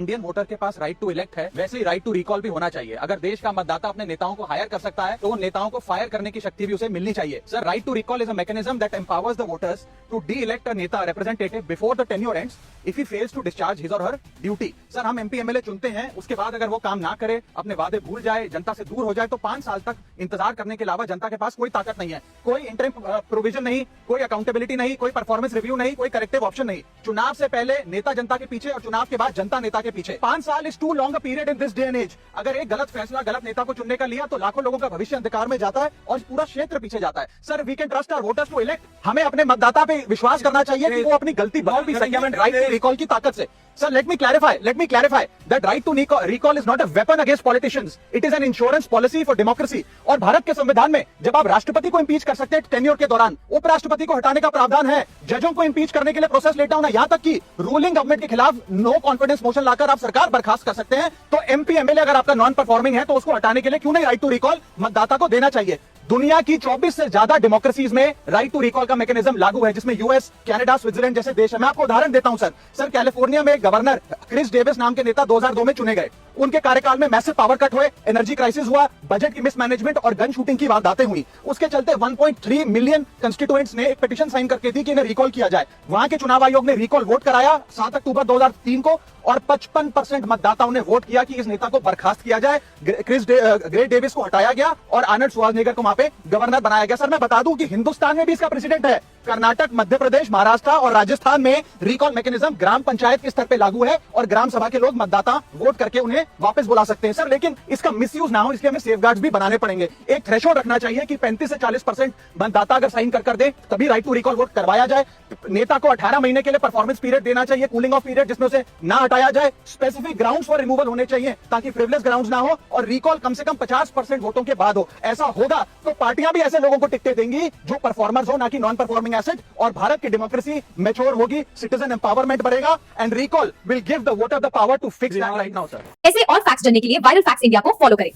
Indian voter के पास right to elect है, वैसे ही राइट टू रिकॉल भी होना चाहिए। अगर देश का मतदाता अपने नेताओं को हायर कर सकता है तो उन नेताओं को फायर करने की शक्ति भी उसे मिलनी चाहिए। Sir, right to recall is a mechanism that empowers the voters to deelect a neta representative before the tenure ends if he fails to discharge his or her duty. Sir, हम MP MLA चुनते हैं, उसके बाद अगर वो काम ना करे, अपने वादे भूल जाए, जनता से दूर हो जाए, तो 5 साल तक इंतजार करने के अलावा जनता के पास कोई ताकत नहीं है। कोई इंटरिम प्रोविजन नहीं, कोई अकाउंटेबिलिटी नहीं, कोई परफॉर्मेंस रिव्यू नहीं, कोई करेक्टिव ऑप्शन नहीं। चुनाव से पहले नेता जनता के पीछे और चुनाव के बाद जनता नेता के पीछे। 5 साल is too long a period in this day and age. अगर एक गलत फैसला गलत नेता को चुनने का लिया तो लाखों लोगों का भविष्य अंधकार में जाता है और पूरा क्षेत्र पीछे जाता है। Sir, we can trust our voters to elect. हमें अपने मतदाता पे विश्वास करना चाहिए कि वो अपनी गलती बदल भी सही है राइट टू रिकॉल की ताकत से। Sir, let me clarify that right to recall is not a weapon against politicians. It is an insurance policy for democracy. और भारत के संविधान में जब आप राष्ट्रपति को इंपीच कर सकते हैं टेन्योर के दौरान, उपराष्ट्रपति को हटाने का प्रावधान है। जजों को इंपीच करने के लिए प्रोसेस लेट डाउन है। यहाँ तक कि रूलिंग गवर्नमेंट के खिलाफ नो कॉन्फिडेंस मोशन लाकर आप सरकार बर्खास्त कर सकते हैं। तो एमपी एमएलए अगर आपका नॉन परफॉर्मिंग है तो उसको हटाने के लिए क्यों नहीं राइट टू रिकॉल मतदाता को देना चाहिए। दुनिया की 24 से ज्यादा डेमोक्रेसीज में राइट टू रिकॉल का मैकेनिज्म लागू है, जिसमें यूएस, कनाडा, स्विट्जरलैंड जैसे देश है। मैं आपको उदाहरण देता हूं सर, कैलिफोर्निया में गवर्नर क्रिस डेविस नाम के नेता 2002 में चुने गए। उनके कार्यकाल में मैसिव पावर कट हुए, एनर्जी क्राइसिस हुआ, बजट की मिसमैनेजमेंट और गन शूटिंग की वारदातें हुई। उसके चलते 1.3 मिलियन कंस्टिट्यूएंट्स ने एक पिटीशन साइन करके दी कि इन्हें रिकॉल किया जाए। वहां के चुनाव आयोग ने रिकॉल वोट कराया 7 अक्टूबर 2003 को और 55% मतदाताओं ने वोट किया कि इस नेता को बर्खास्त किया जाए। ग्रे डेविस को हटाया गया और आर्नल्ड श्वार्ज़नेगर को वहां पे गवर्नर बनाया गया। सर, मैं बता दूं कि हिंदुस्तान में भी इसका प्रेसिडेंट है। कर्नाटक, मध्य प्रदेश, महाराष्ट्र और राजस्थान में रिकॉल मैकेनिज्म ग्राम पंचायत के स्तर पे लागू है और ग्राम सभा के लोग मतदाता वोट करके उन्हें वापस बुला सकते हैं। सर, लेकिन इसका मिसयूज ना हो इसलिए हमें सेफगार्ड्स भी बनाने पड़ेंगे। एक थ्रेशोल्ड रखना चाहिए कि 35 से 40% मतदाता अगर साइन कर दे तभी राइट टू रिकॉल वोट करवाया जाए। नेता को 18 महीने के लिए परफॉर्मेंस पीरियड देना चाहिए, कूलिंग ऑफ पीरियड, जिसमें उसे ना हटाया जाए। स्पेसिफिक ग्राउंड्स फॉर रिमूवल होने चाहिए ताकि प्रिविलेज ग्राउंड्स ना हो और रिकॉल कम से कम 50% वोटों के बाद हो। ऐसा होगा तो पार्टियां भी ऐसे लोगों को टिकटें देंगी जो परफॉर्मर्स हो, ना कि नॉन परफॉर्मिंग एसेट, और भारत की डेमोक्रेसी मैच्योर होगी, सिटीजन एम्पावरमेंट बढ़ेगा and recall will give the voter the power to fix that right now. Sir, ऐसे और फैक्ट्स जानने के लिए वायरल फैक्ट्स इंडिया को फॉलो करें।